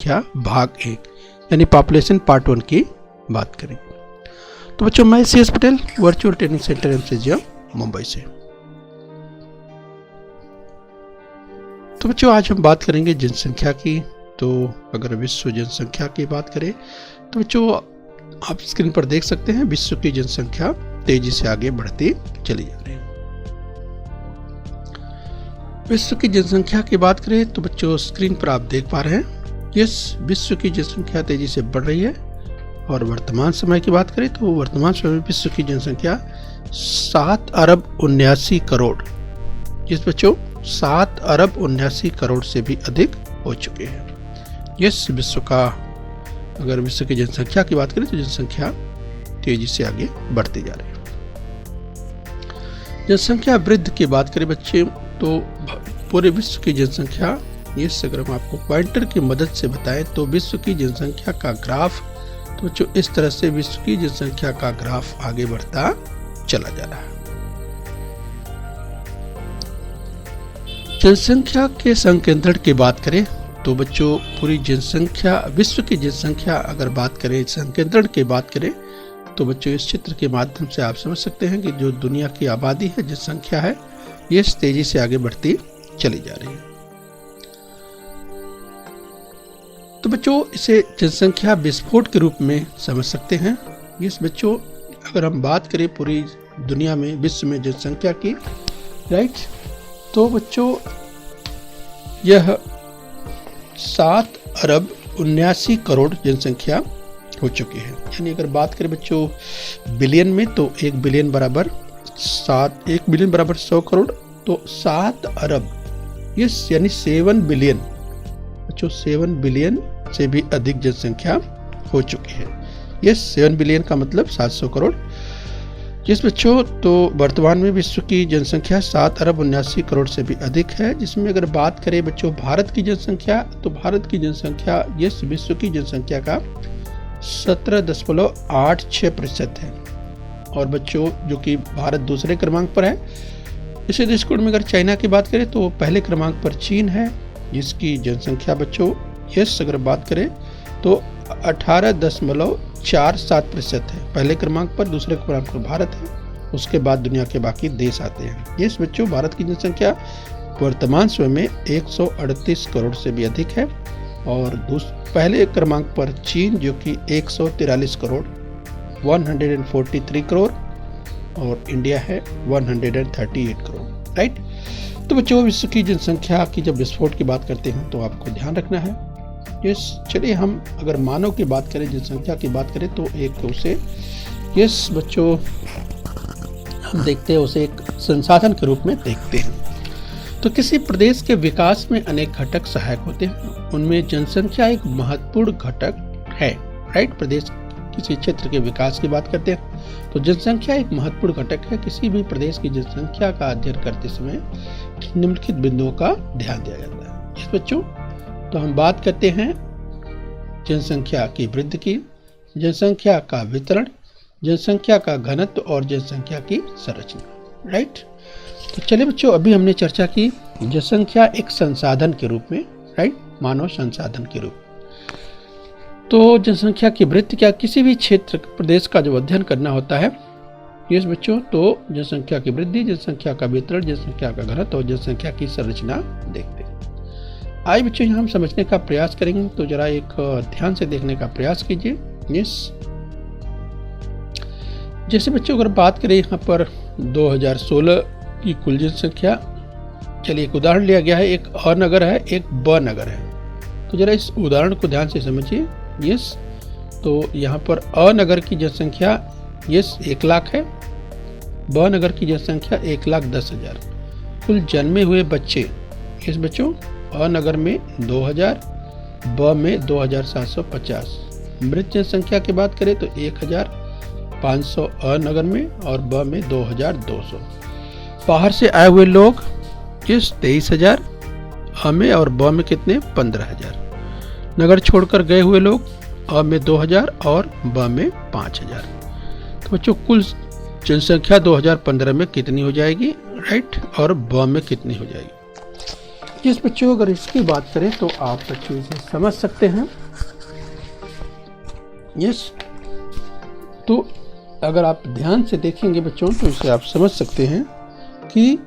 क्या भाग 1 यानी पॉपुलेशन पार्ट 1 की बात करें। तो बच्चों मैं CS Patel virtual training centre MCGM Mumbai से। तो बच्चों आज हम बात करेंगे जनसंख्या की। तो अगर विश्व जनसंख्या की बात करें तो बच्चों आप स्क्रीन पर देख सकते हैं विश्व की जनसंख्या तेजी से आगे बढ़ती चली जा रही है। विश्व की जनसंख्या की बात करें तो बच्चों स्क्रीन पर आप देख पा रहे हैं यस विश्व की जनसंख्या तेजी से बढ़ रही है। और वर्तमान समय की बात करें तो वर्तमान समय में विश्व की जनसंख्या 7 अरब 79 करोड़, जिस बच्चों 7 अरब 79 करोड़ से भी अधिक हो चुके हैं। यस विश्व का अगर विश्व की जनसंख्या की बात करें तो जनसंख्या तेजी से आगे बढ़ती जा रही है। जनसंख्या वृद्धि की बात करें बच्चे तो पूरे विश्व की जनसंख्या यस अगर हम आपको पॉइंटर की मदद से बताएं तो विश्व की जनसंख्या का ग्राफ तो बच्चों इस तरह से विश्व की जनसंख्या का ग्राफ आगे बढ़ता चला जा रहा है। जनसंख्या के संकेंद्रण की बात करें तो बच्चों पूरी जनसंख्या विश्व की जनसंख्या अगर बात करें संकेंद्रण की बात करें तो बच्चों इस चित्र के माध्यम से आप समझ सकते हैं कि जो दुनिया की आबादी है जनसंख्या है ये तेजी से आगे बढ़ती चली जा रही है। तो बच्चों इसे जनसंख्या विस्फोट के रूप में समझ सकते हैं। इस बच्चों अगर हम बात करें पूरी दुनिया में विश्व में जनसंख्या की राइट तो बच्चों यह 7 अरब 79 करोड़ जनसंख्या हो चुकी है। यानी अगर बात करें बच्चों बिलियन में तो 1 बिलियन बराबर 100 करोड़ तो 7 अरब यस यानी 7 बिलियन बच्चों 7 बिलियन से भी अधिक जनसंख्या हो चुकी है। यस 7 बिलियन का मतलब 700 करोड़। जिस बच्चों तो वर्तमान में विश्व की जनसंख्या 7 अरब 79 करोड़ से भी अधिक है। जिसमें अगर बात करें बच्चों भारत की जनसंख्या तो भारत की जनसंख्या यस विश्व की जनसंख्या का 17.86% है। और बच्चों जो कि भारत दूसरे क्रमांक पर है। इसी दृष्टिकोण में अगर चाइना की बात करें तो पहले क्रमांक पर चीन है जिसकी जनसंख्या बच्चों यस अगर बात करें तो 18.47% है पहले क्रमांक पर। दूसरे क्रमांक पर भारत है, उसके बाद दुनिया के बाकी देश आते हैं। यस बच्चों भारत की जनसंख्या वर्तमान समय में 138 करोड़ से भी अधिक है। और पहले क्रमांक पर चीन जो कि 143 करोड़ 143 करोड़ और इंडिया है 138 करोड़ राइट। तो बच्चों विश्व की जनसंख्या की जब विस्फोट की बात करते हैं तो आपको ध्यान रखना है। यस चलिए हम अगर मानव की बात करें जनसंख्या की बात करें तो एक उसे यस बच्चों हम देखते हैं उसे एक संसाधन के रूप में देखते हैं। तो किसी प्रदेश के विकास में अनेक घटक सहायक होते हैं, उनमें जनसंख्या एक महत्वपूर्ण घटक है राइट। प्रदेश किसी क्षेत्र के विकास की बात करते हैं तो जनसंख्या एक महत्वपूर्ण घटक है। किसी भी प्रदेश की जनसंख्या का अध्ययन करते समय निम्नलिखित बिंदुओं का ध्यान दिया जाता है। इस बच्चों तो हम बात करते हैं जनसंख्या की वृद्धि की, जनसंख्या का वितरण, जनसंख्या का घनत्व और जनसंख्या की संरचना राइट। तो चलिए बच्चों अभी हमने चर्चा की जनसंख्या एक संसाधन के रूप में राइट, मानव संसाधन के रूप। तो जनसंख्या की वृद्धि क्या किसी भी क्षेत्र प्रदेश का जो अध्ययन करना होता है यस बच्चों तो जनसंख्या की वृद्धि, जनसंख्या का वितरण, जनसंख्या का घनत्व और जनसंख्या की संरचना देखते हैं। आइए बच्चों यहाँ हम समझने का प्रयास करेंगे तो जरा एक ध्यान से देखने का प्रयास कीजिए। यस जैसे बच्चों अगर बात करें यहाँ पर 2016 की कुल जनसंख्या, चलिए एक उदाहरण लिया गया है, एक अ नगर है एक ब नगर है। तो जरा इस उदाहरण को ध्यान से समझिए। यस तो यहाँ पर अ नगर की जनसंख्या यस 1 लाख है, ब नगर की जनसंख्या 1,10,000। कुल जन्मे हुए बच्चे इस बच्चों अ नगर में 2000, ब में 2750। मृत जनसंख्या की बात करें तो 1500 अ नगर में और ब में 2200। बाहर से आए हुए लोग इस 23,000 अ में और ब में कितने 15,000। नगर छोड़कर गए हुए लोग अ में 2000 और ब में 5000। तो बच्चों कुल जनसंख्या 2015 में कितनी हो जाएगी राइट और ब में कितनी हो जाएगी। जिस बच्चों अगर इसकी बात करें तो आप बच्चों इसे समझ सकते हैं। यस, तो अगर आप ध्यान से देखेंगे बच्चों तो इसे आप समझ सकते हैं कि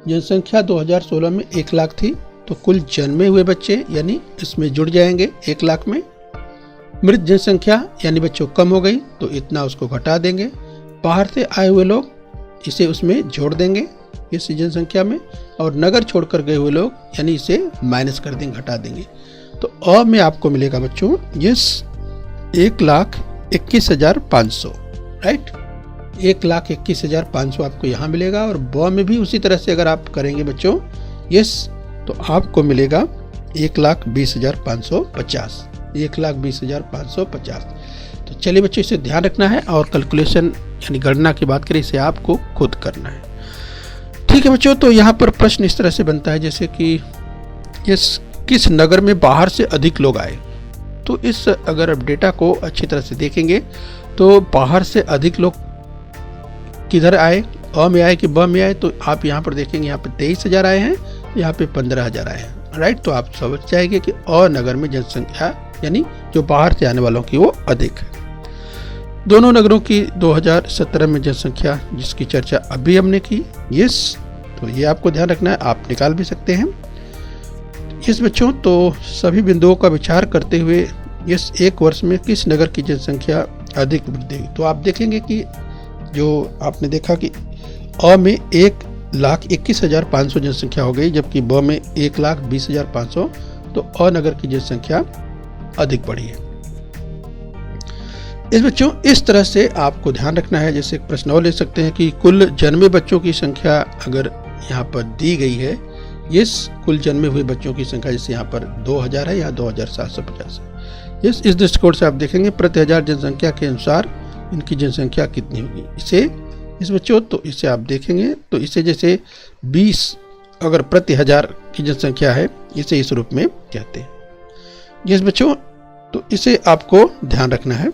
जनसंख्या 2016 में 1 लाख थी, तो कुल जन्मे हुए बच्चे यानी इसमें जुड़ जाएंगे 1 लाख में। मृत जनसंख्या यानी बच्चों कम हो गई तो इतना उसको घटा देंगे। बाहर से आए हुए लोग इसे उसमें जोड़ देंगे इस जनसंख्या में, और नगर छोड़कर गए हुए लोग यानी इसे माइनस कर देंगे, घटा देंगे। तो अ में आपको मिलेगा बच्चों यस 1,21,500, राइट। 1,21,500 आपको यहाँ मिलेगा। और ब में भी उसी तरह से अगर आप करेंगे बच्चों यस तो आपको मिलेगा 1,20,550, 1,20,550। तो चलिए बच्चों इसे ध्यान रखना है, और कैलकुलेशन यानी गणना की बात करें इसे आपको खुद करना है। ठीक है बच्चों, तो यहाँ पर प्रश्न इस तरह से बनता है जैसे कि किस नगर में बाहर से अधिक लोग आए। तो इस अगर आप डेटा को अच्छी तरह से देखेंगे तो बाहर से अधिक लोग किधर आए, अ में आए कि ब में आए, तो आप यहाँ पर देखेंगे यहाँ पे 23,000 आए हैं, यहाँ पे 15,000 आए हैं, राइट। तो आप समझ जाएंगे कि अ नगर में जनसंख्या यानी जो बाहर से आने वालों की वो अधिक है। दोनों नगरों की 2017 में जनसंख्या जिसकी चर्चा अभी हमने की, यस, तो ये आपको ध्यान रखना है, आप निकाल भी सकते हैं। यस बच्चों, तो सभी बिंदुओं का विचार करते हुए यस 1 वर्ष में किस नगर की जनसंख्या अधिक वृद्धि हुई। तो आप देखेंगे कि जो आपने देखा कि अ में 1,21,500 जनसंख्या हो गई, जबकि ब में 1,20,500, तो अ नगर की जनसंख्या अधिक बढ़ी है। इस बच्चों इस तरह से आपको ध्यान रखना है। जैसे एक प्रश्न और ले सकते हैं कि कुल जन्मे बच्चों की संख्या अगर यहाँ पर दी गई है, यस, कुल जन्मे हुए बच्चों की संख्या जैसे यहाँ पर 2,000 है, यहाँ 2,750 है। यस, इस दृष्टिकोण से आप देखेंगे प्रति हजार जनसंख्या के अनुसार इनकी जनसंख्या कितनी होगी। इस बच्चों तो इसे आप देखेंगे तो इसे जैसे 20 अगर प्रति हजार की जनसंख्या है, इसे इस रूप में कहते हैं। यस बच्चों, तो इसे आपको ध्यान रखना है।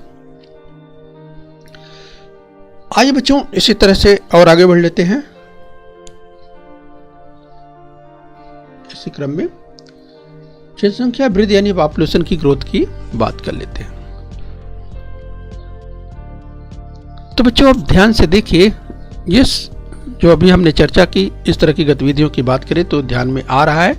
आइए बच्चों इसी तरह से और आगे बढ़ लेते हैं। इसी क्रम में जनसंख्या वृद्धि यानी पॉपुलेशन की ग्रोथ की बात कर लेते हैं। तो बच्चों आप ध्यान से देखिए, यस, जो अभी हमने चर्चा की इस तरह की गतिविधियों की बात करें तो ध्यान में आ रहा है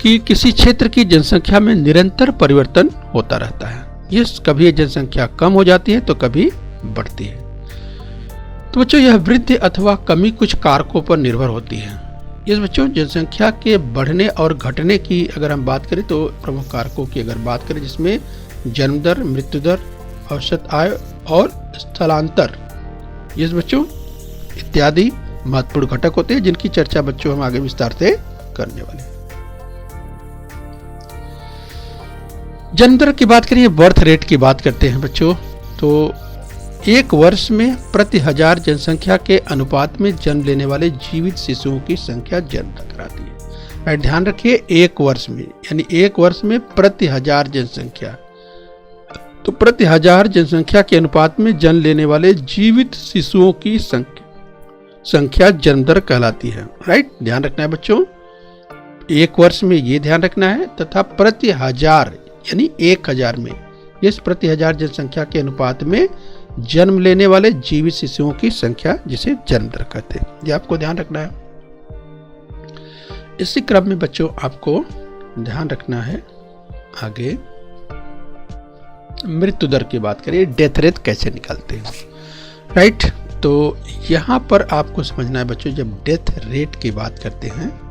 कि किसी क्षेत्र की जनसंख्या में निरंतर परिवर्तन होता रहता है। यस, कभी जनसंख्या कम हो जाती है तो कभी बढ़ती है। तो बच्चों यह वृद्धि अथवा कमी कुछ कारकों पर निर्भर होती है। इस बच्चों जनसंख्या के बढ़ने और घटने की अगर हम बात करें तो प्रमुख कारकों की अगर बात करें जिसमें जन्म दर, मृत्यु दर, औसत आय और स्थलांतर, इस बच्चों इत्यादि महत्वपूर्ण घटक होते हैं जिनकी चर्चा बच्चों हम आगे विस्तार से करने वाले हैं। जन्म दर की बात करें, बर्थ रेट की बात करते हैं बच्चों। तो 1 वर्ष में प्रति हजार जनसंख्या के अनुपात में जन्म लेने वाले जीवित शिशुओं की संख्या जन्म दर कहलाती है। और ध्यान रखिए 1 वर्ष में यानी 1 वर्ष में प्रति हजार जनसंख्या, तो प्रति हजार जनसंख्या के अनुपात में जन्म लेने वाले जीवित शिशुओं की संख्या जन्म दर कहलाती है, राइट। ध्यान रखना है बच्चों, 1 वर्ष में ये ध्यान रखना है, तथा प्रति हजार यानी 1000 में, इस प्रति हजार जनसंख्या के अनुपात में जन्म लेने वाले जीवित शिशुओं की संख्या जिसे जन्म दर कहते हैं, ये आपको ध्यान रखना है। इसी क्रम में बच्चों आपको ध्यान रखना है आगे मृत्यु दर की बात करें, डेथ रेट कैसे निकालते हैं, राइट। तो यहाँ पर आपको समझना है बच्चों, जब डेथ रेट की बात करते हैं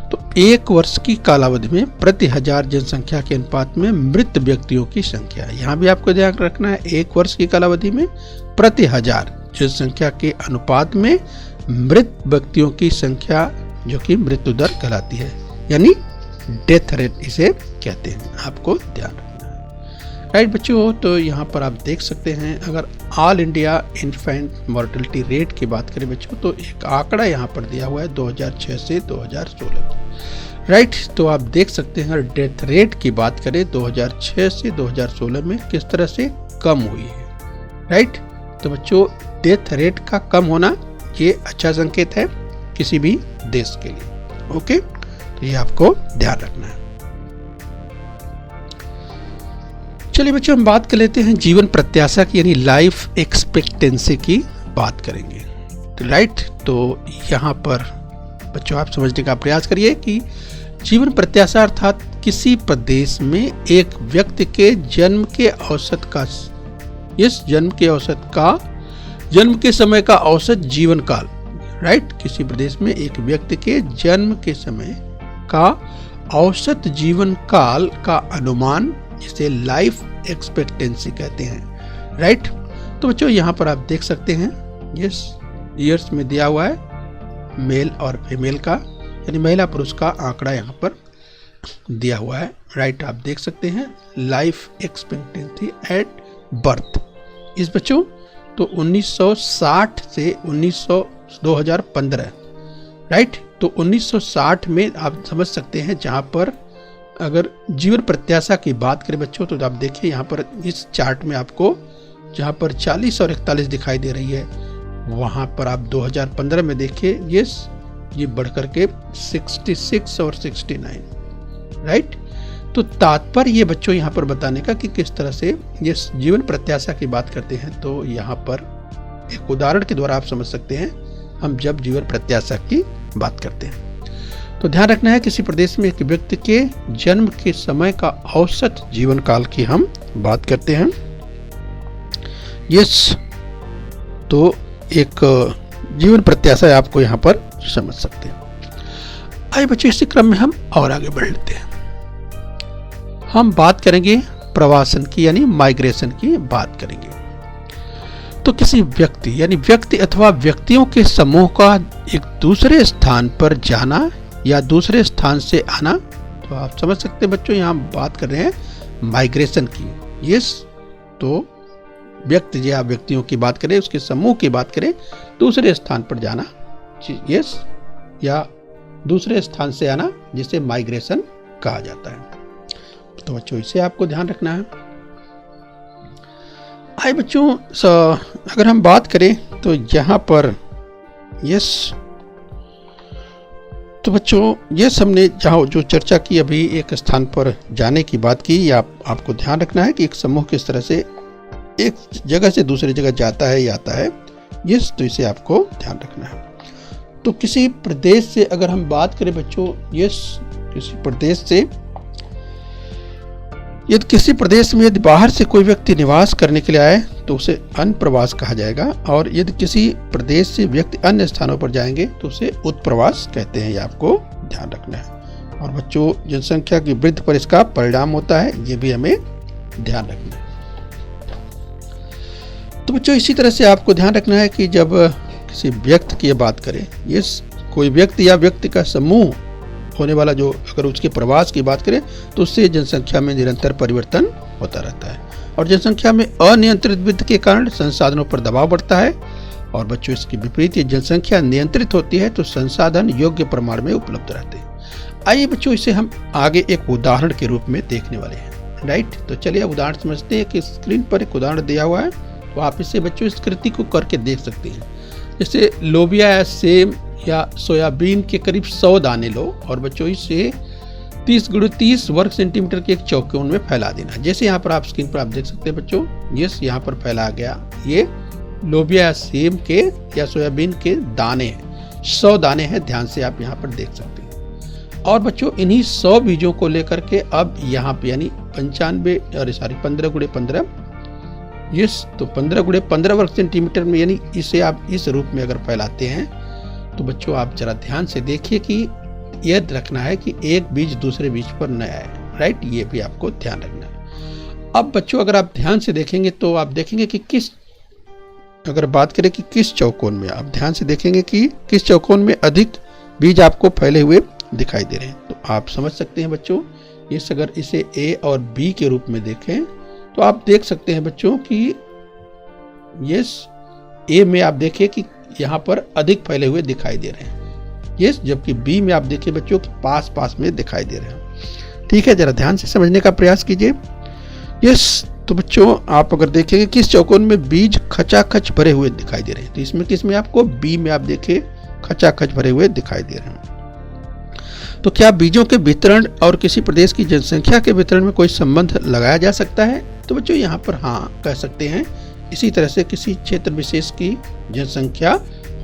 तो 1 वर्ष की कालावधि में प्रति हजार जनसंख्या के अनुपात में मृत व्यक्तियों की संख्या, यहाँ भी आपको ध्यान रखना है 1 वर्ष की कालावधि में प्रति हजार जनसंख्या के अनुपात में मृत व्यक्तियों की संख्या जो कि मृत्यु दर कहलाती है, यानी डेथ रेट इसे कहते हैं, आपको ध्यान रखना है, राइट बच्चों। तो यहाँ पर आप देख सकते हैं अगर all India infant mortality rate की बात करें बच्चों तो एक आंकड़ा यहाँ पर दिया हुआ है 2006 से 2016 की, राइट। तो आप देख सकते हैं अगर डेथ रेट की बात करें 2006 से 2016 में किस तरह से कम हुई है, राइट। तो बच्चों डेथ रेट का कम होना ये अच्छा संकेत है किसी भी देश के लिए, ओके। तो ये आपको ध्यान रखना है। चलिए बच्चों, हम बात कर लेते हैं जीवन प्रत्याशा की, यानी लाइफ एक्सपेक्टेंसी की बात करेंगे। तो राइट, तो यहाँ पर बच्चों आप समझने का प्रयास करिए कि जीवन प्रत्याशा अर्थात किसी प्रदेश में एक व्यक्ति के जन्म के औसत का, इस जन्म के समय का औसत जीवन काल, राइट, किसी प्रदेश में एक व्यक्ति के जन्म के समय का औसत जीवन काल का अनुमान, जिसे लाइफ एक्सपेक्टेंसी कहते हैं, राइट। तो बच्चों यहाँ पर आप देख सकते हैं यस ईयर्स में दिया हुआ है मेल और फीमेल का, यानी महिला पुरुष का आंकड़ा यहाँ पर दिया हुआ है, राइट। आप देख सकते हैं लाइफ एक्सपेक्टेंसी एट बर्थ इस बच्चों, तो 1960 से 2015, राइट। तो 1960 में आप समझ सकते हैं, जहाँ पर अगर जीवन प्रत्याशा की बात करें बच्चों, तो आप देखिए यहाँ पर इस चार्ट में आपको जहाँ पर 40 और 41 दिखाई दे रही है, वहाँ पर आप 2015 में देखिए ये बढ़ करके 66 और 69, राइट। तो तात्पर्य ये बच्चों यहाँ पर बताने का कि किस तरह से ये जीवन प्रत्याशा की बात करते हैं। तो यहाँ पर एक उदाहरण के द्वारा आप समझ सकते हैं हम जब जीवन प्रत्याशा की बात करते हैं। तो ध्यान रखना है, किसी प्रदेश में एक व्यक्ति के जन्म के समय का औसत जीवन काल की हम बात करते हैं। यस, तो एक जीवन प्रत्याशा आपको यहाँ पर समझ सकते हैं। आइए बच्चों, इसी क्रम में हम और आगे बढ़ लेते हैं। हम बात करेंगे प्रवासन की, यानी माइग्रेशन की बात करेंगे। तो किसी व्यक्ति यानी व्यक्ति अथवा व्यक्तियों के समूह का एक दूसरे स्थान पर जाना या दूसरे स्थान से आना, तो आप समझ सकते हैं बच्चों यहाँ बात कर रहे हैं माइग्रेशन की। यस, तो व्यक्ति या व्यक्तियों की बात करें, उसके समूह की बात करें, दूसरे स्थान पर जाना, यस, या दूसरे स्थान से आना, जिसे माइग्रेशन कहा जाता है। तो बच्चों इसे आपको ध्यान रखना है। आइए बच्चों, अगर हम बात करें तो यहाँ पर यस, तो बच्चों ये हमने जहाँ जो चर्चा की अभी एक स्थान पर जाने की बात की, या आपको ध्यान रखना है कि एक समूह किस तरह से एक जगह से दूसरी जगह जाता है या आता है। यस, तो इसे आपको ध्यान रखना है। तो किसी प्रदेश से अगर हम बात करें बच्चों, यस, किसी प्रदेश से, यदि किसी प्रदेश में यदि बाहर से कोई व्यक्ति निवास करने के लिए आए तो उसे अनप्रवास कहा जाएगा, और यदि किसी प्रदेश से व्यक्ति अन्य स्थानों पर जाएंगे तो उसे उत्प्रवास कहते हैं। ये आपको ध्यान रखना है। और बच्चों जनसंख्या की वृद्धि पर इसका परिणाम होता है, ये भी हमें ध्यान रखना है। तो बच्चों इसी तरह से आपको ध्यान रखना है कि जब किसी व्यक्ति की बात करें, ये कोई व्यक्ति या व्यक्ति का समूह होने वाला, जो अगर उसके प्रवास की बात करें तो उससे जनसंख्या में निरंतर परिवर्तन होता रहता है, और जनसंख्या में अनियंत्रित वृद्धि के कारण संसाधनों पर दबाव बढ़ता है। और बच्चों इसके विपरीत जनसंख्या नियंत्रित होती है तो संसाधन योग्य प्रमाण में उपलब्ध रहते हैं। आइए बच्चों, इसे हम आगे एक उदाहरण के रूप में देखने वाले हैं, राइट। तो चलिए उदाहरण समझते हैं कि स्क्रीन पर एक उदाहरण दिया हुआ है, तो आप इसे बच्चों इस कृति को करके देख सकते हैं। जैसे लोबिया या सेम या सोयाबीन के करीब 100 दाने लो, और बच्चों इसे 30 × 30 वर्ग सेंटीमीटर के एक चौकोन में फैला देना। जैसे यहाँ पर आप स्क्रीन पर आप देख सकते हैं बच्चों, यस, यहाँ पर फैला गया ये लोबिया या सेम के या सोयाबीन के दाने हैं, 100 दाने हैं, ध्यान से आप यहाँ पर देख सकते हैं। और बच्चों इन्हीं 100 बीजों को लेकर के अब यहाँ पे यानी 15 × 15, यस, तो 15 × 15 वर्ग सेंटीमीटर में, यानी इसे आप इस रूप में अगर फैलाते हैं तो बच्चों आप जरा ध्यान से देखिए कि याद रखना है कि एक बीज दूसरे बीज पर न आए, राइट, ये भी आपको ध्यान रखना है। अब बच्चों अगर आप ध्यान से देखेंगे तो आप देखेंगे कि अगर बात करें कि किस चौकोन में, आप ध्यान से देखेंगे कि किस चौकोन में अधिक बीज आपको फैले हुए दिखाई दे रहे हैं। तो आप समझ सकते हैं बच्चों, इस अगर इसे ए और बी के रूप में देखें तो आप देख सकते हैं बच्चों कि यस, ए में आप देखिए कि यहाँ पर अधिक फैले हुए दिखाई दे रहे हैं, यस, जबकि बी में आप देखिए बच्चों कि पास पास में दिखाई दे रहे हैं। ठीक है, जरा ध्यान से समझने का प्रयास कीजिए। यस, तो बच्चों आप अगर देखेंगे किस चौकोन में बीज खचाखच भरे हुए दिखाई दे रहे हैं, तो इसमें किसमें आपको बी में आप देखिए खचाखच भरे हुए दिखाई दे रहे हैं। तो क्या बीजों के वितरण और किसी प्रदेश की जनसंख्या के वितरण में कोई संबंध लगाया जा सकता है? तो बच्चों यहाँ पर हाँ कह सकते हैं। इसी तरह से किसी क्षेत्र विशेष की जनसंख्या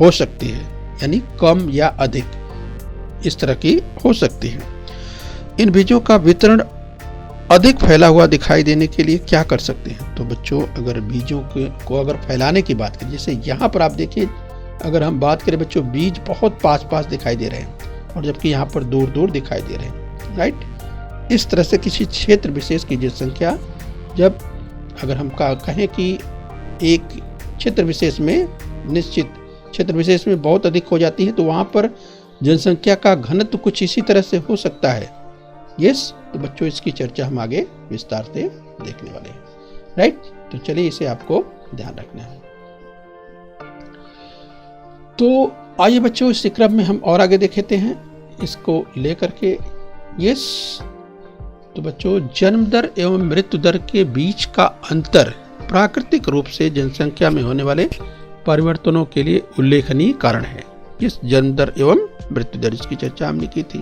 हो सकती है, यानी कम या अधिक इस तरह की हो सकती है। इन बीजों का वितरण अधिक फैला हुआ दिखाई देने के लिए क्या कर सकते हैं? तो बच्चों अगर बीजों को अगर फैलाने की बात करें, जैसे यहाँ पर आप देखिए, अगर हम बात करें बच्चों, बीज बहुत पास दिखाई दे रहे हैं और जबकि यहाँ पर दूर दिखाई दे रहे हैं, राइट। इस तरह से किसी क्षेत्र विशेष की जनसंख्या जब अगर हम कहें कि एक क्षेत्र विशेष में, निश्चित क्षेत्र विशेष में बहुत अधिक हो जाती है, तो वहाँ पर जनसंख्या का घनत्व कुछ इसी तरह से हो सकता है। यस, तो बच्चों इसकी चर्चा हम आगे विस्तार से देखने वाले हैं, राइट। तो चलिए इसे आपको ध्यान रखना है। तो आइए बच्चों इस क्रम में हम और आगे देखेते हैं इसको लेकर के। यस, तो बच्चों जन्म दर एवं मृत्यु दर के बीच का अंतर प्राकृतिक रूप से जनसंख्या में होने वाले परिवर्तनों के लिए उल्लेखनीय कारण है। इस जन्म दर एवं मृत्यु दर इसकी चर्चा हमने की थी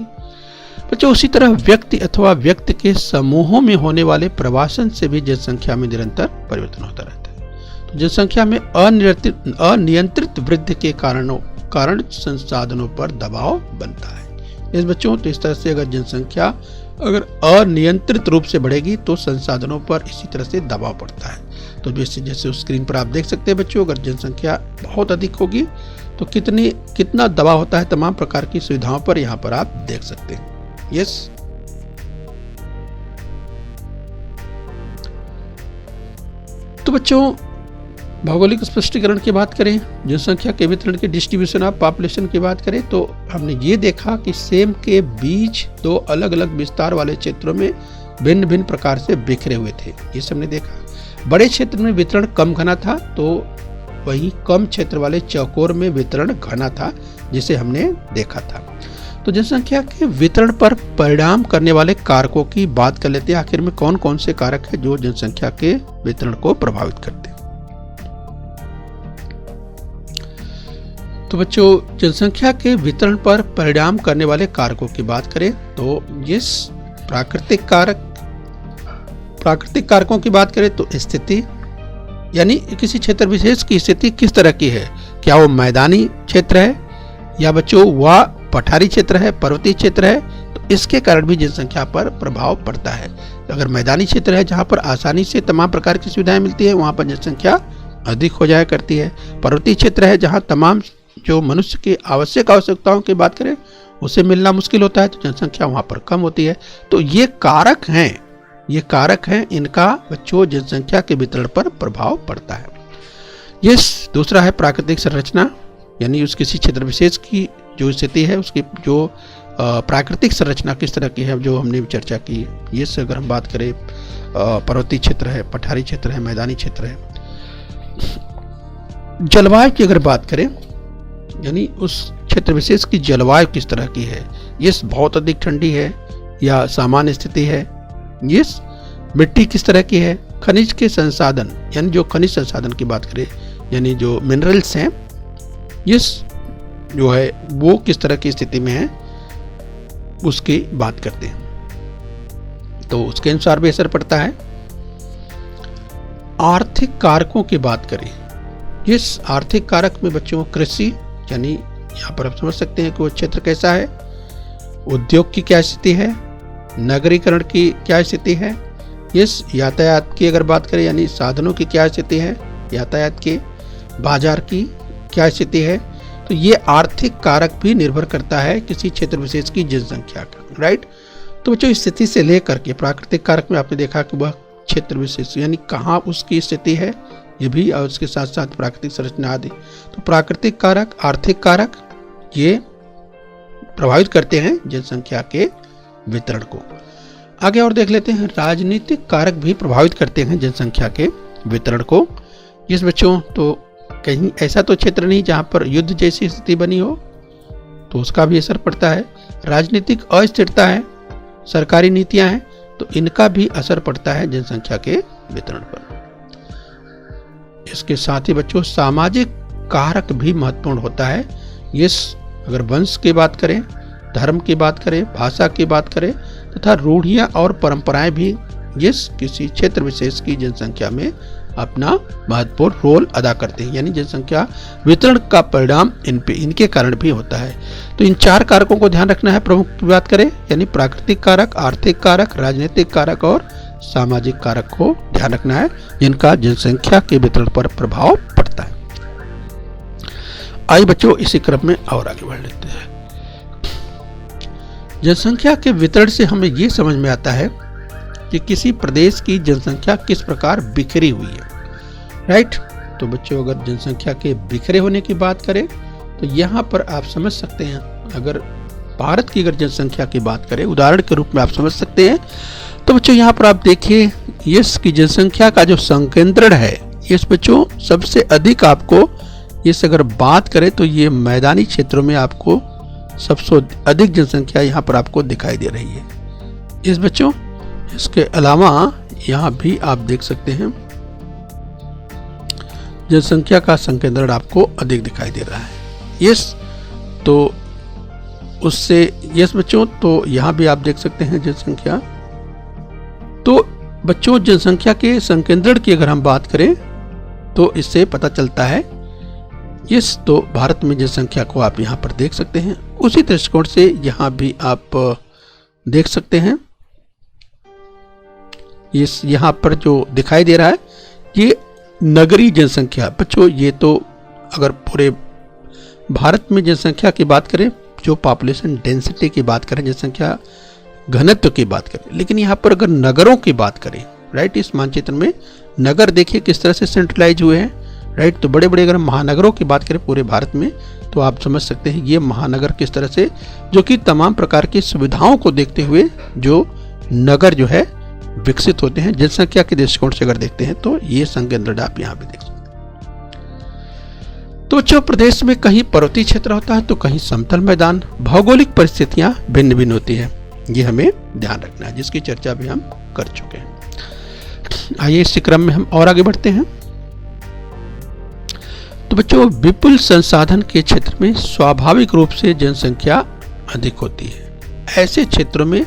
बच्चों। उसी तरह व्यक्ति अथवा व्यक्ति के समूहों में होने वाले प्रवासन से भी जनसंख्या में निरंतर परिवर्तन होता रहता है। तो जनसंख्या में अनियंत्रित वृद्धि के कारण संसाधनों पर दबाव बनता है। इस बच्चों तो इस तरह से अगर जनसंख्या अगर अनियंत्रित रूप से बढ़ेगी तो संसाधनों पर इसी तरह से दबाव पड़ता है। तो जैसे उस स्क्रीन पर आप देख सकते हैं बच्चों, अगर जनसंख्या बहुत अधिक होगी तो कितना दबाव होता है तमाम प्रकार की सुविधाओं पर, यहाँ पर आप देख सकते हैं। यस, तो बच्चों भौगोलिक स्पष्टीकरण की बात करें, जनसंख्या के वितरण के डिस्ट्रीब्यूशन ऑफ पॉपुलेशन की बात करें, तो हमने ये देखा कि सेम के बीज दो अलग अलग विस्तार वाले क्षेत्रों में भिन्न भिन्न प्रकार से बिखरे हुए थे। ये हमने देखा। बड़े क्षेत्र में वितरण कम घना था, तो वहीं कम क्षेत्र वाले चौकोर में वितरण घना था, जिसे हमने देखा था। तो जनसंख्या के वितरण पर परिणाम करने वाले कारकों की बात कर लेते हैं। आखिर में कौन कौन से कारक है जो जनसंख्या के वितरण को प्रभावित करते हैं? तो बच्चों जनसंख्या के वितरण पर परिणाम करने वाले कारकों की बात करें तो जिस प्राकृतिक कारकों की बात करें तो स्थिति, यानी किसी क्षेत्र विशेष की स्थिति किस तरह की है, क्या वो मैदानी क्षेत्र है या बच्चों वह पठारी क्षेत्र है, पर्वतीय क्षेत्र है, तो इसके कारण भी जनसंख्या पर प्रभाव पड़ता है। अगर मैदानी क्षेत्र है जहाँ पर आसानी से तमाम प्रकार की सुविधाएं मिलती है, वहाँ पर जनसंख्या अधिक हो जाया करती है। पर्वतीय क्षेत्र है जहाँ तमाम जो मनुष्य की आवश्यकताओं की बात करें उसे मिलना मुश्किल होता है, तो जनसंख्या वहाँ पर कम होती है। तो ये कारक हैं, इनका बच्चों जनसंख्या के वितरण पर प्रभाव पड़ता है। ये दूसरा है प्राकृतिक संरचना, यानी उस किसी क्षेत्र विशेष की जो स्थिति है उसकी जो प्राकृतिक संरचना किस तरह की है, जो हमने चर्चा की। ये से अगर हम बात करें पर्वतीय क्षेत्र है, पठारी क्षेत्र है, मैदानी क्षेत्र है। जलवायु की अगर बात करें, यानी उस क्षेत्र विशेष की जलवायु किस तरह की है, ये बहुत अधिक ठंडी है या सामान्य स्थिति है, ये मिट्टी किस तरह की है, खनिज के संसाधन, यानी जो खनिज संसाधन की बात करें, यानी जो मिनरल्स हैं, ये जो है वो किस तरह की स्थिति में है उसकी बात करते हैं, तो उसके अनुसार भी असर पड़ता है। आर्थिक कारकों की बात करें, इस आर्थिक कारक में बच्चों कृषि, यानी यहाँ पर आप समझ सकते हैं कि वो क्षेत्र कैसा है, उद्योग की क्या स्थिति है, नगरीकरण की क्या स्थिति है, इस यातायात की अगर बात करें यानी साधनों की क्या स्थिति है, यातायात के, बाजार की क्या स्थिति है। तो ये आर्थिक कारक भी निर्भर करता है किसी क्षेत्र विशेष की जनसंख्या का, राइट। तो बच्चों स्थिति से लेकर के प्राकृतिक कारक में आपने देखा कि वह क्षेत्र विशेष यानी कहाँ उसकी स्थिति है, ये भी, और उसके साथ साथ प्राकृतिक संरचना आदि। तो प्राकृतिक कारक, आर्थिक कारक ये प्रभावित करते हैं जनसंख्या के वितरण को। आगे और देख लेते हैं, राजनीतिक कारक भी प्रभावित करते हैं जनसंख्या के वितरण को। इस बच्चों तो कहीं ऐसा तो क्षेत्र नहीं जहां पर युद्ध जैसी स्थिति बनी हो, तो उसका भी असर पड़ता है। राजनीतिक अस्थिरता है, सरकारी नीतियां हैं, तो इनका भी असर पड़ता है जनसंख्या के वितरण पर। इसके साथ ही बच्चों सामाजिक कारक भी महत्वपूर्ण होता है। ये अगर वंश की बात करें धर्म की बात करें, भाषा की बात करें तथा रूढ़ियां और परंपराएं भी जिस किसी क्षेत्र विशेष की जनसंख्या में अपना महत्वपूर्ण रोल अदा करते हैं, यानी जनसंख्या वितरण का परिणाम इनके कारण भी होता है। तो इन 4 कारकों को ध्यान रखना है। प्रमुख की बात करें यानी प्राकृतिक कारक, आर्थिक कारक, राजनीतिक कारक और सामाजिक कारक को ध्यान रखना है, जिनका जनसंख्या के वितरण पर प्रभाव पड़ता है। आइए बच्चों इसी क्रम में और आगे बढ़ लेते हैं। जनसंख्या के वितरण से हमें ये समझ में आता है कि किसी प्रदेश की जनसंख्या किस प्रकार बिखरी हुई है, राइट। तो बच्चों अगर जनसंख्या के बिखरे होने की बात करें तो यहाँ पर आप समझ सकते हैं, अगर भारत की अगर जनसंख्या की बात करें उदाहरण के रूप में आप समझ सकते हैं, तो बच्चों यहाँ पर आप देखिए इसकी जनसंख्या का जो संकेंद्रण है, इस बच्चों सबसे अधिक आपको इस अगर बात करें तो ये मैदानी क्षेत्रों में आपको सबसे अधिक जनसंख्या यहाँ पर आपको दिखाई दे रही है। इस बच्चों इसके अलावा यहाँ भी आप देख सकते हैं जनसंख्या का संकेंद्रण आपको अधिक दिखाई दे रहा है। यस, तो उससे यस बच्चों, तो यहाँ भी आप देख सकते हैं जनसंख्या। तो बच्चों जनसंख्या के संकेंद्रण की अगर हम बात करें तो इससे पता चलता है यस, तो भारत में जनसंख्या को आप यहाँ पर देख सकते हैं। उसी दृष्टिकोण से यहाँ भी आप देख सकते हैं इस यहाँ पर जो दिखाई दे रहा है ये नगरीय जनसंख्या। बच्चों ये तो अगर पूरे भारत में जनसंख्या की बात करें, जो पॉपुलेशन डेंसिटी की बात करें, जनसंख्या घनत्व की बात करें, लेकिन यहाँ पर अगर नगरों की बात करें, राइट, इस मानचित्र में नगर देखिए किस तरह से सेंट्रलाइज हुए हैं, राइट। तो बड़े बड़े अगर महानगरों की बात करें पूरे भारत में तो आप समझ सकते हैं ये महानगर किस तरह से, जो कि तमाम प्रकार की सुविधाओं को देखते हुए जो नगर जो है विकसित होते हैं। जनसंख्या के दृष्टिकोण से अगर देखते हैं तो ये संकेंद्रण आप यहाँ पे देख सकते हैं। तो जो प्रदेश में कहीं पर्वतीय क्षेत्र होता है तो कहीं समतल मैदान, भौगोलिक परिस्थितियां भिन्न भिन्न होती है, ये हमें ध्यान रखना है, जिसकी चर्चा भी हम कर चुके हैं। आइए इस क्रम में हम और आगे बढ़ते हैं। तो बच्चों विपुल संसाधन के क्षेत्र में स्वाभाविक रूप से जनसंख्या अधिक होती है। ऐसे क्षेत्रों में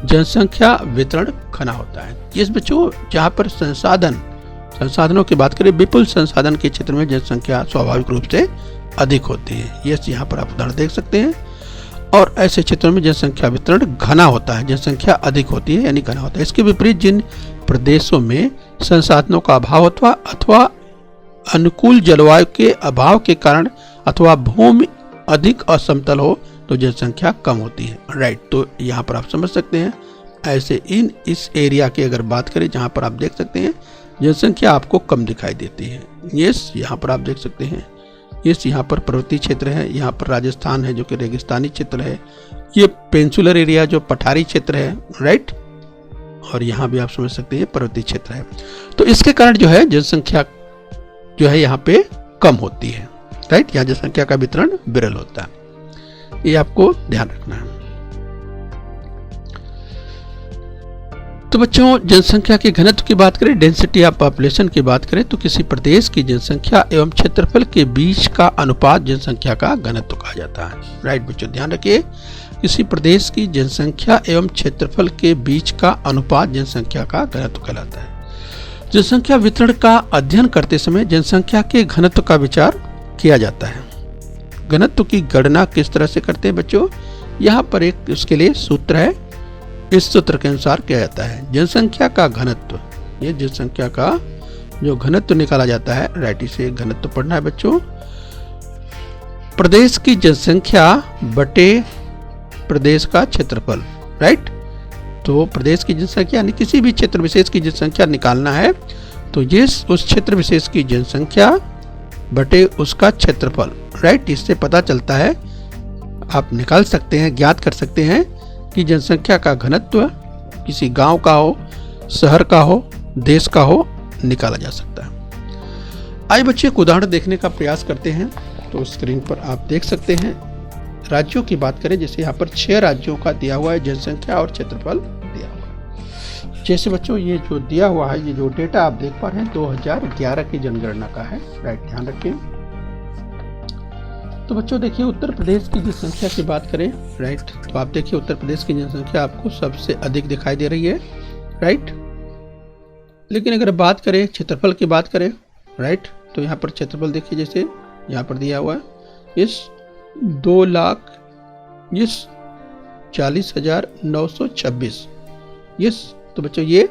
जनसंख्या वितरण घना होता है। इस बच्चों जहाँ पर संसाधनों की बात करें, विपुल संसाधन के क्षेत्र में जनसंख्या स्वाभाविक रूप से अधिक होती है। ये यहाँ पर आप उदाहरण देख सकते हैं। और ऐसे क्षेत्रों में जनसंख्या वितरण घना होता है, जनसंख्या अधिक होती है यानी घना होता है। इसके विपरीत जिन प्रदेशों में संसाधनों का अभाव अथवा अनुकूल जलवायु के अभाव के कारण अथवा भूमि अधिक असमतल हो तो जनसंख्या कम होती है, राइट। तो यहाँ पर आप समझ सकते हैं ऐसे इस एरिया की अगर बात करें जहाँ पर आप देख सकते हैं जनसंख्या आपको कम दिखाई देती है। यस, यहाँ पर आप देख सकते हैं यस, यहाँ पर पर्वतीय क्षेत्र है, यहाँ पर राजस्थान है जो कि रेगिस्तानी क्षेत्र है, ये पेंसुलर एरिया जो पठारी क्षेत्र है, राइट। और यहाँ भी आप समझ सकते हैं पर्वतीय क्षेत्र है। तो इसके कारण जो है जनसंख्या जो है यहाँ पे कम होती है, राइट। यहाँ जनसंख्या का वितरण विरल होता है, ये आपको ध्यान रखना है। तो बच्चों जनसंख्या के घनत्व की बात करें, डेंसिटी ऑफ पॉपुलेशन की बात करें, तो किसी प्रदेश की जनसंख्या एवं क्षेत्रफल के बीच का अनुपात जनसंख्या का घनत्व कहा जाता है, राइट। बच्चों ध्यान रखिए, किसी प्रदेश की जनसंख्या एवं क्षेत्रफल के बीच का अनुपात जनसंख्या का घनत्व कहलाता है। जनसंख्या वितरण का अध्ययन करते समय जनसंख्या के घनत्व का विचार किया जाता है। घनत्व की गणना किस तरह से करते हैं बच्चों, यहाँ पर एक उसके लिए सूत्र है, इस सूत्र के अनुसार किया जाता है। जनसंख्या का घनत्व, ये जनसंख्या का जो घनत्व निकाला जाता है, राइट, इसे घनत्व पढ़ना है बच्चों। प्रदेश की जनसंख्या बटे प्रदेश का क्षेत्रफल, राइट। तो प्रदेश की जनसंख्या यानी किसी भी क्षेत्र विशेष की जनसंख्या निकालना है तो ये उस क्षेत्र विशेष की जनसंख्या बटे उसका क्षेत्रफल, राइट। इससे पता चलता है, आप निकाल सकते हैं, ज्ञात कर सकते हैं कि जनसंख्या का घनत्व किसी गांव का हो, शहर का हो, देश का हो, निकाला जा सकता है। आइए बच्चे एक उदाहरण देखने का प्रयास करते हैं। तो स्क्रीन पर आप देख सकते हैं राज्यों की बात करें, जैसे यहाँ पर 6 राज्यों का दिया हुआ है जनसंख्या और क्षेत्रफल दिया हुआ है। जैसे बच्चों ये जो दिया हुआ है, ये जो डेटा आप देख पा रहे हैं 2011 की जनगणना का है, राइट, ध्यान रखें। तो बच्चों देखिए उत्तर प्रदेश की जनसंख्या की बात करें, राइट, तो आप देखिए उत्तर प्रदेश की जनसंख्या आपको सबसे अधिक दिखाई दे रही है, राइट। लेकिन अगर बात करें क्षेत्रफल की बात करें, राइट, तो यहाँ पर क्षेत्रफल देखिए जैसे यहाँ पर दिया हुआ है इस 2,40,926 यस। तो बच्चों ये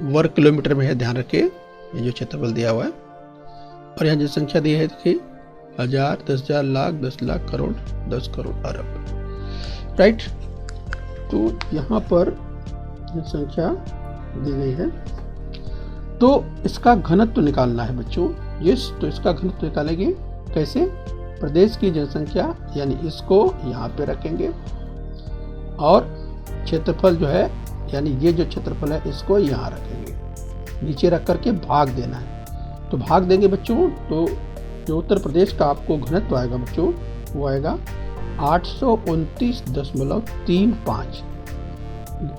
वर्ग किलोमीटर में है, ध्यान रखिए ये जो क्षेत्रफल दिया हुआ है। और यहाँ जनसंख्या दी है देखिए 1000, 10,000, लाख, 10 लाख, करोड़, 10 करोड़, अरब, राइट। तो यहाँ पर जनसंख्या दी गई है, तो इसका घनत्व निकालना है बच्चों, यस। तो इसका घनत्व निकालेंगे कैसे? प्रदेश की जनसंख्या यानी इसको यहाँ पे रखेंगे और क्षेत्रफल जो है यानी ये जो क्षेत्रफल है इसको यहाँ रखेंगे, नीचे रख करके भाग देना है। तो भाग देंगे बच्चों, तो जो उत्तर प्रदेश का आपको घनत्व आएगा बच्चों वो आएगा 829.35।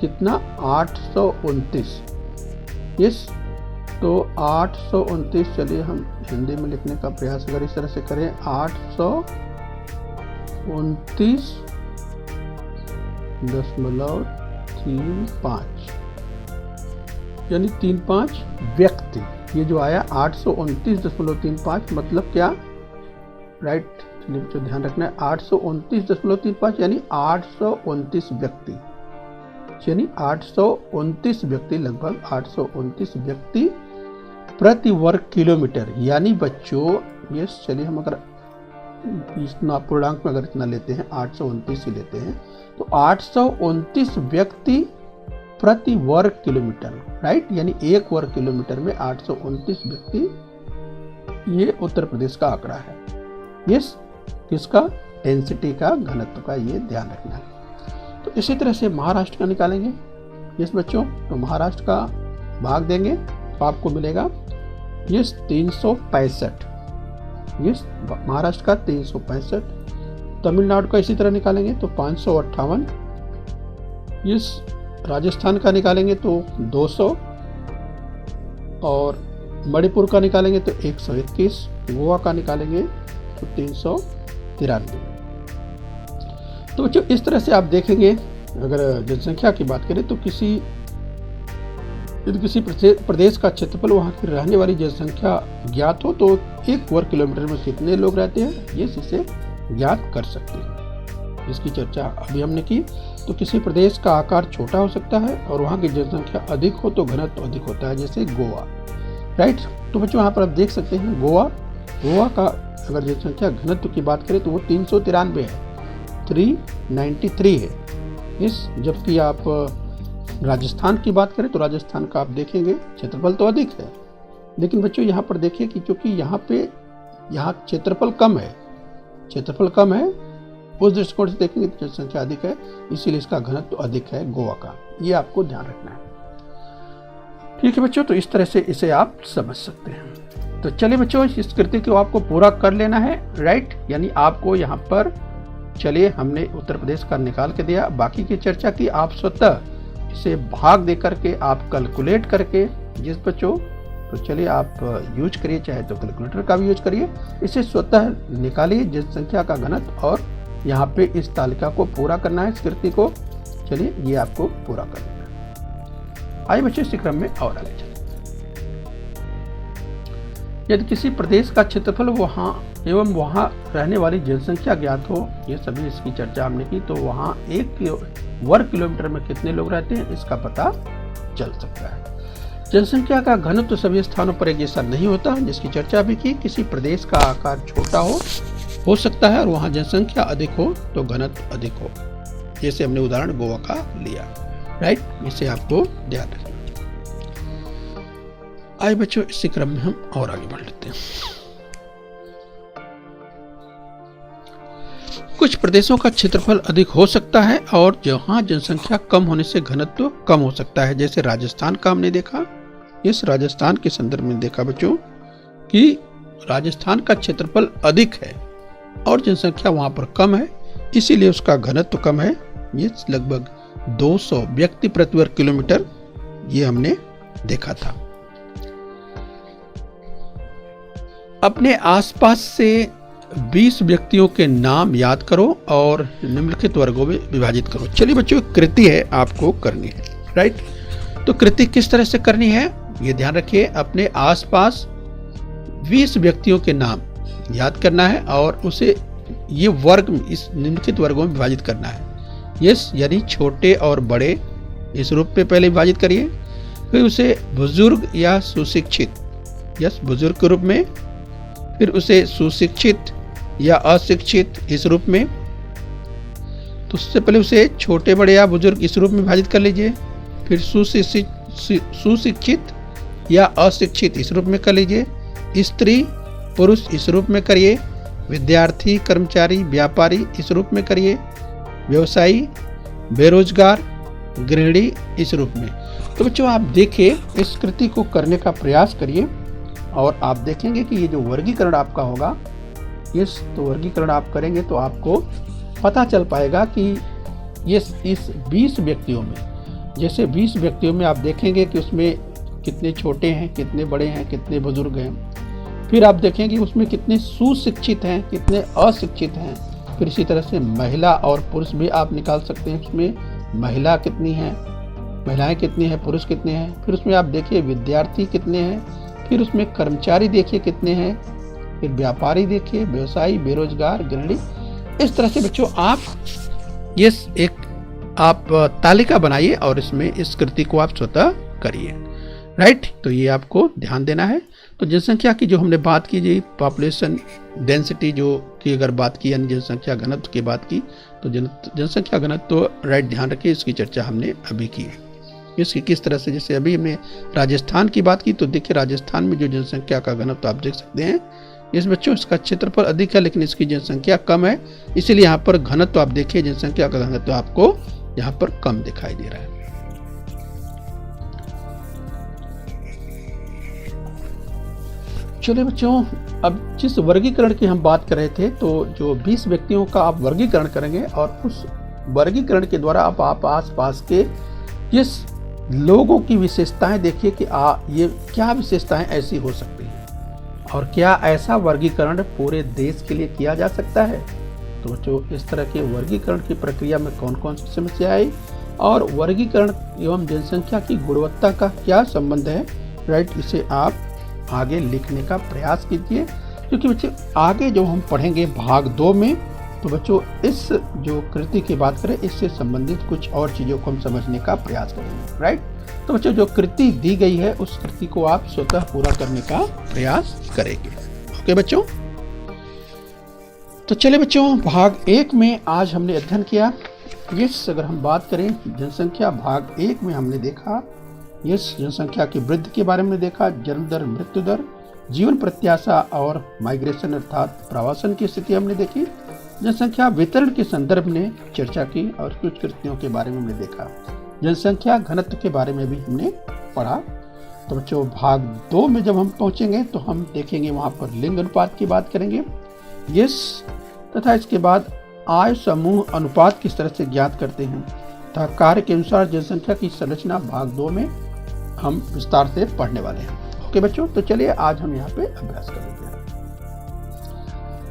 कितना? 829, यस। तो 829, चलिए हम हिंदी में लिखने का प्रयास अगर इस तरह से करें, 829.35 यानी 35 व्यक्ति। ये जो आया 829.35 मतलब क्या, राइट, चलिए बच्चों ध्यान रखना है 829.35 यानी 829 व्यक्ति, यानी 829 व्यक्ति, लगभग 829 व्यक्ति प्रति वर्ग किलोमीटर। यानी बच्चों ये चलिए हम अगर इतना पूर्णांक में अगर इतना लेते हैं 829 ही लेते हैं, तो 829 व्यक्ति प्रति वर्ग किलोमीटर, राइट, यानी एक वर्ग किलोमीटर में 829 व्यक्ति, ये उत्तर प्रदेश का आंकड़ा है, यस। किसका? डेंसिटी का, घनत्व का, ये ध्यान रखना है। तो इसी तरह से महाराष्ट्र का निकालेंगे, यस बच्चों। तो महाराष्ट्र का भाग देंगे तो आपको मिलेगा यस 365, यस, महाराष्ट्र का 365। तमिलनाडु का इसी तरह निकालेंगे तो 558, यस। राजस्थान का निकालेंगे तो 200 और मणिपुर का निकालेंगे तो 121, गोवा का निकालेंगे तो 393। तो बच्चों इस तरह से आप देखेंगे, अगर जनसंख्या की बात करें तो यदि किसी प्रदेश का क्षेत्रफल, वहाँ की रहने वाली जनसंख्या ज्ञात हो तो एक वर्ग किलोमीटर में कितने लोग रहते हैं ये इसे ज्ञात कर सकते हैं, जिसकी चर्चा अभी हमने की। तो किसी प्रदेश का आकार छोटा हो सकता है और वहाँ की जनसंख्या अधिक हो तो घनत्व अधिक होता है, जैसे गोवा, राइट। तो बच्चों यहाँ पर आप देख सकते हैं गोवा का अगर जनसंख्या घनत्व की बात करें तो वो 393 है, 393 है, इस। जबकि आप राजस्थान की बात करें तो राजस्थान का आप देखेंगे क्षेत्रफल तो अधिक है, लेकिन बच्चों यहाँ पर देखिए कि चूंकि यहाँ क्षेत्रफल कम है, उस दृष्टिकोण से देखेंगे तो जनसंख्या अधिक है, इसीलिए इसका घनत्व अधिक है गोवा का, ये आपको ध्यान रखना है। ठीक है बच्चों, तो इस तरह से इसे आप समझ सकते हैं। तो चलिए बच्चों इस कृति को आपको पूरा कर लेना है, राइट, यानी आपको यहाँ पर, चलिए हमने उत्तर प्रदेश का निकाल के दिया, बाकी की चर्चा की आप स्वतः इसे भाग दे करके आप कैलकुलेट करके, जिस बच्चों तो चलिए आप यूज करिए, चाहे तो कैलकुलेटर का भी यूज करिए, इसे स्वतः निकालिए जनसंख्या का घनत्व और यहाँ पे इस तालिका को पूरा करना है, इस कृति को। चलिए ये आपको पूरा कर लेना है। आइए बच्चों इसी क्रम में और आगे चलिए। यदि किसी प्रदेश का क्षेत्रफल वहाँ एवं वहाँ रहने वाली जनसंख्या ज्ञात हो, ये सभी इसकी चर्चा हमने की, तो वहाँ एक वर्ग किलोमीटर में कितने लोग रहते हैं इसका पता चल सकता है। जनसंख्या का घनत्व सभी स्थानों पर एक जैसा नहीं होता, जिसकी चर्चा भी की। किसी प्रदेश का आकार छोटा हो सकता है और वहाँ जनसंख्या अधिक हो तो घनत्व अधिक हो, जैसे हमने उदाहरण गोवा का लिया, राइट, इसे आपको ध्यान रखना। आइए बच्चों इसी क्रम में हम और आगे बढ़ लेते हैं। कुछ प्रदेशों का क्षेत्रफल अधिक हो सकता है और जहां जनसंख्या कम होने से घनत्व कम हो सकता है, जैसे राजस्थान का हमने देखा। इस राजस्थान के संदर्भ में देखा बच्चों कि राजस्थान का क्षेत्रफल अधिक है और जनसंख्या वहां पर कम है, इसीलिए उसका घनत्व कम है, ये लगभग 200 व्यक्ति प्रति वर्ग किलोमीटर, ये हमने देखा था। अपने आसपास से 20 व्यक्तियों के नाम याद करो और निम्नलिखित वर्गों में विभाजित करो। चलिए बच्चों, एक कृति है आपको करनी है, राइट। तो कृति किस तरह से करनी है ये ध्यान रखिए। अपने आसपास 20 व्यक्तियों के नाम याद करना है और उसे ये वर्ग इस निम्नलिखित वर्गों में विभाजित करना है। यस, यानी छोटे और बड़े इस रूप में पहले विभाजित करिए। फिर उसे बुजुर्ग या सुशिक्षित, यस बुजुर्ग के रूप में। फिर उसे सुशिक्षित या अशिक्षित इस रूप में। तो उससे पहले उसे छोटे बड़े या बुजुर्ग इस रूप में विभाजित कर लीजिए। फिर सुशिक्षित या अशिक्षित इस रूप में कर लीजिए। स्त्री पुरुष इस रूप में करिए। विद्यार्थी कर्मचारी व्यापारी इस रूप में करिए। व्यवसायी बेरोजगार गृहिणी इस रूप में। तो बच्चों आप देखिए, इस कृति को करने का प्रयास करिए और आप देखेंगे कि ये जो वर्गीकरण आपका होगा, तो वर्गीकरण आप करेंगे तो आपको पता चल पाएगा कि इस 20 व्यक्तियों में, जैसे 20 व्यक्तियों में आप देखेंगे कि उसमें कितने छोटे हैं, कितने बड़े हैं, कितने बुजुर्ग हैं। फिर आप देखेंगे उसमें कितने सुशिक्षित हैं, कितने अशिक्षित हैं। फिर इसी तरह से महिला और पुरुष भी आप निकाल सकते हैं। उसमें महिला कितनी है, महिलाएं कितनी हैं, पुरुष कितने हैं। फिर उसमें आप देखिए विद्यार्थी कितने हैं। फिर उसमें कर्मचारी देखिए कितने हैं। फिर व्यापारी देखिए, व्यवसायी बेरोजगार गृहिणी। इस तरह से बच्चों आप एक तालिका बनाइए और इसमें इस कृति को आप स्वतः करिए, राइट। तो ये आपको ध्यान देना है। तो जनसंख्या की जो हमने बात की, जी पॉपुलेशन डेंसिटी जो की अगर बात की, यानी जनसंख्या घनत्व की बात की, तो जनसंख्या घनत्व तो राइट ध्यान रखिए, इसकी चर्चा हमने अभी की है। इसकी किस तरह से, जैसे अभी हमने राजस्थान की बात की, तो देखिए राजस्थान में जो जनसंख्या का घनत्व आप देख सकते हैं, इस बच्चों इसका क्षेत्रफल अधिक है लेकिन इसकी जनसंख्या कम है, इसीलिए यहाँ पर घनत्व आप देखिए, जनसंख्या का घनत्व आपको यहाँ पर कम दिखाई दे रहा है। चलिए बच्चों, अब जिस वर्गीकरण की हम बात कर रहे थे, तो जो 20 व्यक्तियों का आप वर्गीकरण करेंगे और उस वर्गीकरण के द्वारा आप आसपास के इस लोगों की विशेषताएं देखिए कि ये क्या विशेषताएं ऐसी हो सकती हैं और क्या ऐसा वर्गीकरण पूरे देश के लिए किया जा सकता है। तो बच्चों इस तरह के वर्गीकरण की प्रक्रिया में कौन कौन सी समस्या आई और वर्गीकरण एवं जनसंख्या की गुणवत्ता का क्या संबंध है, राइट, इसे आप आगे लिखने का प्रयास कीजिए। क्योंकि बच्चे आगे जो हम पढ़ेंगे भाग 2 में, तो बच्चों इस जो कृति की बात करें, इससे संबंधित कुछ और चीज़ों को हम समझने का प्रयास करेंगे, राइट। तो बच्चों जो कृति दी गई है उस कृति को आप स्वतः पूरा करने का प्रयास करेंगे। ओके बच्चों, तो चलिए बच्चों, भाग 1 में आज हमने अध्ययन किया। अगर हम बात करें जनसंख्या, भाग 1 में हमने देखा जनसंख्या की वृद्धि के बारे में देखा, जन्म दर, मृत्यु दर, जीवन प्रत्याशा और माइग्रेशन अर्थात प्रवासन की स्थिति हमने देखी। जनसंख्या वितरण के संदर्भ में चर्चा की और कुछ कृतियों के बारे में हमने देखा। जनसंख्या घनत्व के बारे में भी हमने पढ़ा। तो बच्चों भाग 2 में जब हम पहुंचेंगे तो हम देखेंगे वहां पर लिंग अनुपात की बात करेंगे, तथा इसके बाद आय समूह अनुपात किस तरह से ज्ञात करते हैं तथा कार्य के अनुसार जनसंख्या की संरचना भाग 2 में हम विस्तार से पढ़ने वाले हैं। ओके बच्चों, तो चलिए आज हम यहाँ पे अभ्यास करेंगे।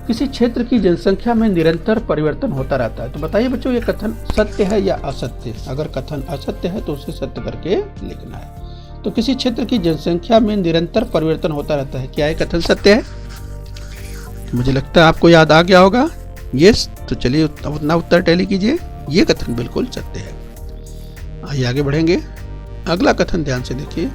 किसी क्षेत्र की जनसंख्या में निरंतर परिवर्तन होता रहता है। तो बताइए बच्चों, ये कथन सत्य है या असत्य? अगर कथन असत्य है तो उसे सत्य करके लिखना है। तो किसी क्षेत्र की जनसंख्या में निरंतर परिवर्तन होता रहता है, क्या ये कथन सत्य है? मुझे लगता है आपको याद आ गया होगा। यस, तो चलिए अपना उत्तर टैली कीजिए। ये कथन बिल्कुल सत्य है। आइए आगे बढ़ेंगे। अगला कथन ध्यान से देखिए।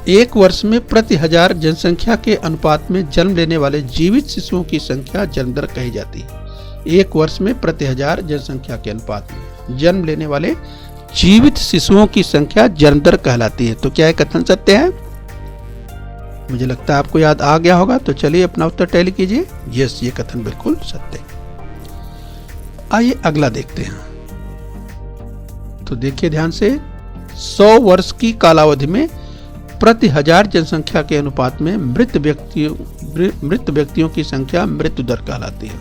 एक वर्ष में प्रति 1000 जनसंख्या के अनुपात में जन्म लेने वाले जीवित शिशुओं की संख्या जन्म दर कही जाती है। एक वर्ष में प्रति 1000 जनसंख्या के अनुपात में जन्म लेने वाले जीवित शिशुओं की संख्या जन्म दर कहलाती है। तो क्या यह कथन सत्य है? मुझे लगता है आपको याद आ गया होगा। तो चलिए अपना उत्तर टैली कीजिए। यस, ये कथन बिल्कुल सत्य है। आइए अगला देखते हैं। तो देखिए ध्यान से, 100 वर्ष की कालावधि में प्रति 1000 जनसंख्या के अनुपात में मृत व्यक्तियों की संख्या मृत्यु दर कहलाती है।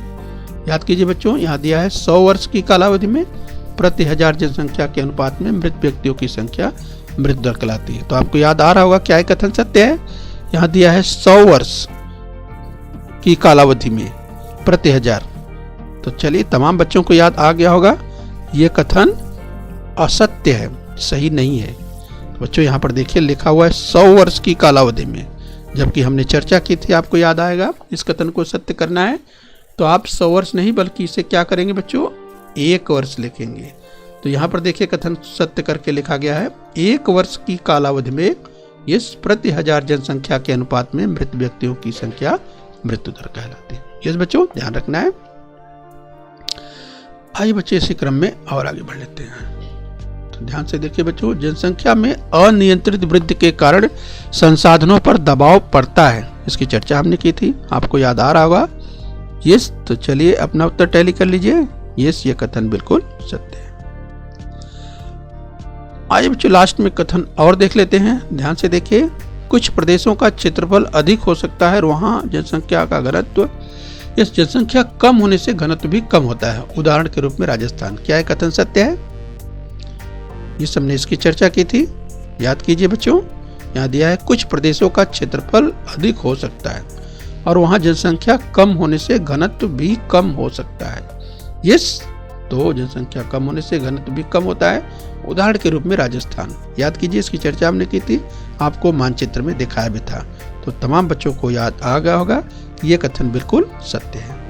याद कीजिए बच्चों, यहाँ दिया है 100 वर्ष की कालावधि में प्रति 1000 जनसंख्या के अनुपात में मृत व्यक्तियों की संख्या मृत्यु दर कहलाती है। तो आपको याद आ रहा होगा क्या यह कथन सत्य है? यहाँ दिया है 100 वर्ष, की कालावधि में प्रति हजार। तो चलिए तमाम बच्चों को याद आ गया होगा, ये कथन असत्य है, सही नहीं है। तो बच्चों यहाँ पर देखिए लिखा हुआ है 100 वर्ष की कालावधि में, जबकि हमने चर्चा की थी, आपको याद आएगा, इस कथन को सत्य करना है तो आप 100 वर्ष नहीं बल्कि इसे क्या करेंगे बच्चों, 1 वर्ष लिखेंगे। तो यहाँ पर देखिए कथन सत्य करके लिखा गया है 1 वर्ष की कालावधि में इस प्रति हजार जनसंख्या के अनुपात में मृत व्यक्तियों की संख्या मृत्यु दर कहलाती है। ये बच्चों ध्यान रखना है। आइए बच्चे इसी क्रम में और आगे बढ़ लेते हैं। तो ध्यान से देखिए बच्चों, जनसंख्या में अनियंत्रित वृद्धि के कारण संसाधनों पर दबाव पड़ता है, इसकी चर्चा हमने की थी, आपको याद आ रहा होगा। यस, तो चलिए अपना उत्तर टैली कर लीजिए। यस, ये कथन बिल्कुल सत्य है। आइए बच्चों लास्ट में कथन और देख लेते हैं, ध्यान से देखिए। कुछ प्रदेशों का क्षेत्रफल अधिक हो सकता है और वहां जनसंख्या का घनत्व, इस जनसंख्या कम होने से घनत्व भी कम होता है। उदाहरण के रूप में राजस्थान। क्या है कथन सत्य है? इस हमने इसकी चर्चा की थी, याद कीजिए बच्चों। यहाँ दिया है कुछ प्रदेशों का क्षेत्रफल अधिक हो सकता है और वहां जनसंख्या कम होने से घनत्व भी कम हो सकता है। यस, तो जनसंख्या कम होने से घनत्व भी कम होता है। उदाहरण के रूप में राजस्थान, याद कीजिए, इसकी चर्चा हमने की थी, आपको मानचित्र में दिखाया भी था। तो तमाम बच्चों को याद आ गया होगा, ये कथन बिल्कुल सत्य है।